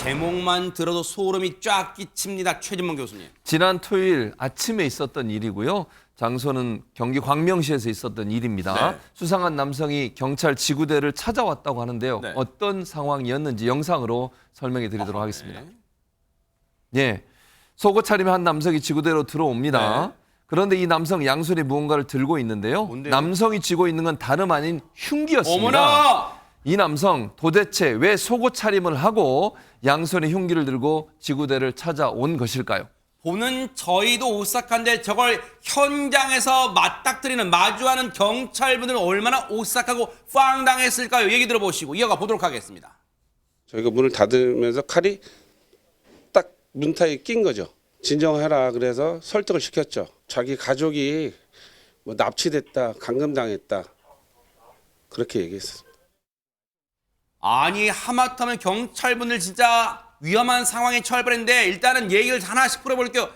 제목만 들어도 소름이 쫙 끼칩니다. 최진문 교수님. 지난 토요일 아침에 있었던 일이고요. 장소는 경기 광명시에서 있었던 일입니다. 네. 수상한 남성이 경찰 지구대를 찾아왔다고 하는데요. 네. 어떤 상황이었는지 영상으로 설명해 드리도록 하겠습니다. 예, 속옷 차림의 한 남성이 지구대로 들어옵니다. 네. 그런데 이 남성 양손에 무언가를 들고 있는데요. 뭔데요? 남성이 쥐고 있는 건 다름 아닌 흉기였습니다. 어머나! 이 남성 도대체 왜 속옷 차림을 하고 양손에 흉기를 들고 지구대를 찾아온 것일까요? 보는 저희도 오싹한데 저걸 현장에서 맞닥뜨리는 마주하는 경찰분들은 얼마나 오싹하고 빵당했을까요? 얘기 들어보시고 이어가 보도록 하겠습니다. 저희가 문을 닫으면서 칼이 딱 문타에 낀 거죠. 진정해라 그래서 설득을 시켰죠. 자기 가족이 뭐 납치됐다, 감금당했다 그렇게 얘기했습니다. 아니 하마터면 경찰분들 진짜 위험한 상황에 처할 뻔했는데 일단은 얘기를 하나씩 풀어볼게요.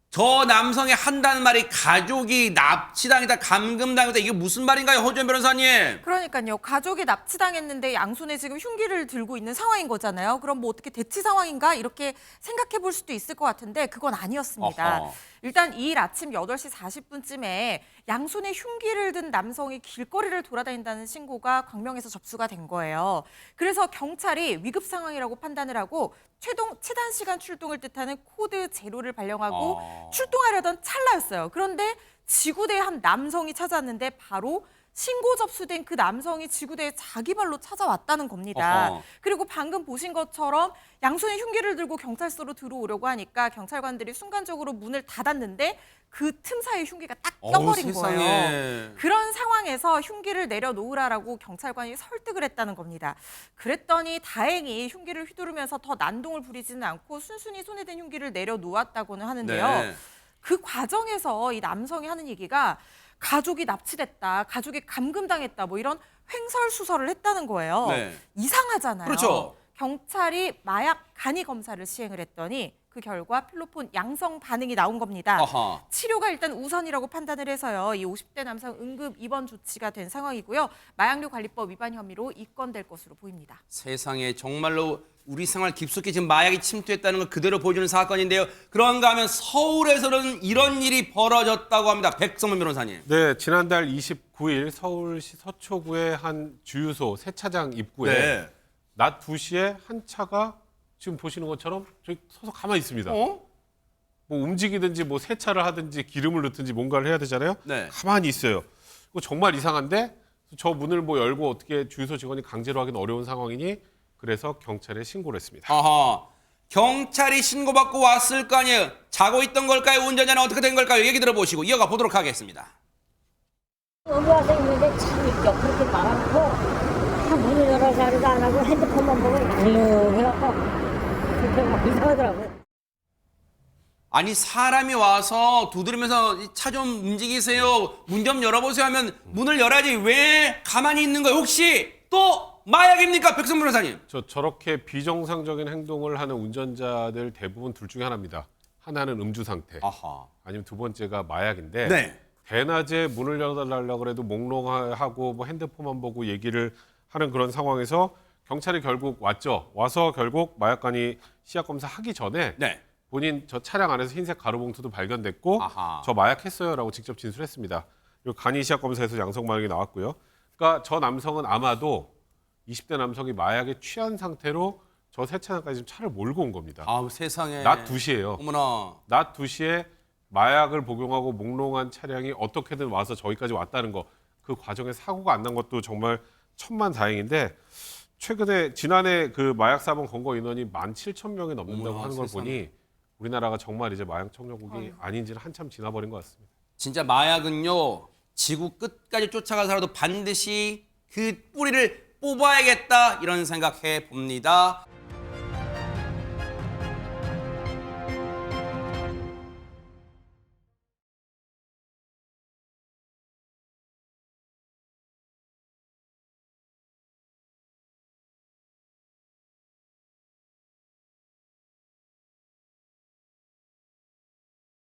저 남성이 한다는 말이 가족이 납치당했다, 감금당했다 이게 무슨 말인가요, 허주연 변호사님? 그러니까요. 가족이 납치당했는데 양손에 지금 흉기를 들고 있는 상황인 거잖아요. 그럼 뭐 어떻게 대치 상황인가 이렇게 생각해 볼 수도 있을 것 같은데 그건 아니었습니다. 어허. 일단 이일 아침 8시 40분쯤에 양손에 흉기를 든 남성이 길거리를 돌아다닌다는 신고가 광명에서 접수가 된 거예요. 그래서 경찰이 위급 상황이라고 판단을 하고 최단 시간 출동을 뜻하는 코드 제로를 발령하고 출동하려던 찰나였어요. 그런데 지구대에 한 남성이 찾아왔는데 바로 신고 접수된 그 남성이 지구대에 자기 발로 찾아왔다는 겁니다. 어허. 그리고 방금 보신 것처럼 양손에 흉기를 들고 경찰서로 들어오려고 하니까 경찰관들이 순간적으로 문을 닫았는데 그 틈 사이에 흉기가 딱 껴버린 세상에. 거예요. 그런 상황에서 흉기를 내려놓으라라고 경찰관이 설득을 했다는 겁니다. 그랬더니 다행히 흉기를 휘두르면서 더 난동을 부리지는 않고 순순히 손에 든 흉기를 내려놓았다고는 하는데요. 네. 그 과정에서 이 남성이 하는 얘기가 가족이 납치됐다, 가족이 감금당했다 뭐 이런 횡설수설을 했다는 거예요. 네. 이상하잖아요. 그렇죠. 경찰이 마약 간이 검사를 시행을 했더니 그 결과 필로폰 양성 반응이 나온 겁니다. 아하. 치료가 일단 우선이라고 판단을 해서요. 이 50대 남성 응급 입원 조치가 된 상황이고요. 마약류 관리법 위반 혐의로 입건될 것으로 보입니다. 세상에 정말로 우리 생활 깊숙이 지금 마약이 침투했다는 걸 그대로 보여주는 사건인데요. 그런가 하면 서울에서는 이런 일이 벌어졌다고 합니다. 백성문 변호사님. 네, 지난달 29일 서울시 서초구의 한 주유소 세차장 입구에 네. 낮 2시에 한 차가 지금 보시는 것처럼 저기 서서 가만히 있습니다. 어? 뭐 움직이든지 뭐 세차를 하든지 기름을 넣든지 뭔가를 해야 되잖아요. 네. 가만히 있어요. 이거 정말 이상한데 저 문을 뭐 열고 어떻게 주유소 직원이 강제로 하기는 어려운 상황이니 그래서 경찰에 신고를 했습니다. 아하. 경찰이 신고받고 왔을 거 아니에요. 자고 있던 걸까요? 운전자는 어떻게 된 걸까요? 얘기 들어보시고 이어가 보도록 하겠습니다. 여기 와서 있는데 참 있죠. 그렇게 말아놓고 문을 열어서 자리도 안 하고 핸드폰만 보고 웅 해갖고 그렇게 막 이상하더라고요. 아니 사람이 와서 두드리면서 차 좀 움직이세요. 문 좀 열어보세요 하면 문을 열어야지 왜 가만히 있는 거예요? 혹시 또 마약입니까? 백성 변호사님. 저렇게 비정상적인 행동을 하는 운전자들 대부분 둘 중에 하나입니다. 하나는 음주 상태, 아하. 아니면 두 번째가 마약인데 네. 대낮에 문을 열어달라고 해도 몽롱하고 뭐 핸드폰만 보고 얘기를 하는 그런 상황에서 경찰이 결국 왔죠. 와서 결국 마약관이 시약 검사하기 전에 네. 본인 저 차량 안에서 흰색 가루봉투도 발견됐고 아하. 저 마약했어요라고 직접 진술했습니다. 그리고 간이 시약 검사에서 양성 반응이 나왔고요. 그러니까 저 남성은 아마도 20대 남성이 마약에 취한 상태로 저 세차장까지 지금 차를 몰고 온 겁니다. 아우 세상에. 낮 2시예요. 어머나. 낮 2시에 마약을 복용하고 몽롱한 차량이 어떻게든 와서 저기까지 왔다는 거, 그 과정에 사고가 안 난 것도 정말 천만다행인데 최근에 지난해 그 마약 사범 검거 인원이 17,000명이 넘는다고 어머나, 하는 걸 세상에. 보니 우리나라가 정말 이제 마약 청정국이 아닌지는 한참 지나버린 것 같습니다. 진짜 마약은요. 지구 끝까지 쫓아가서라도 반드시 그 뿌리를 뽑아야겠다 이런 생각해 봅니다.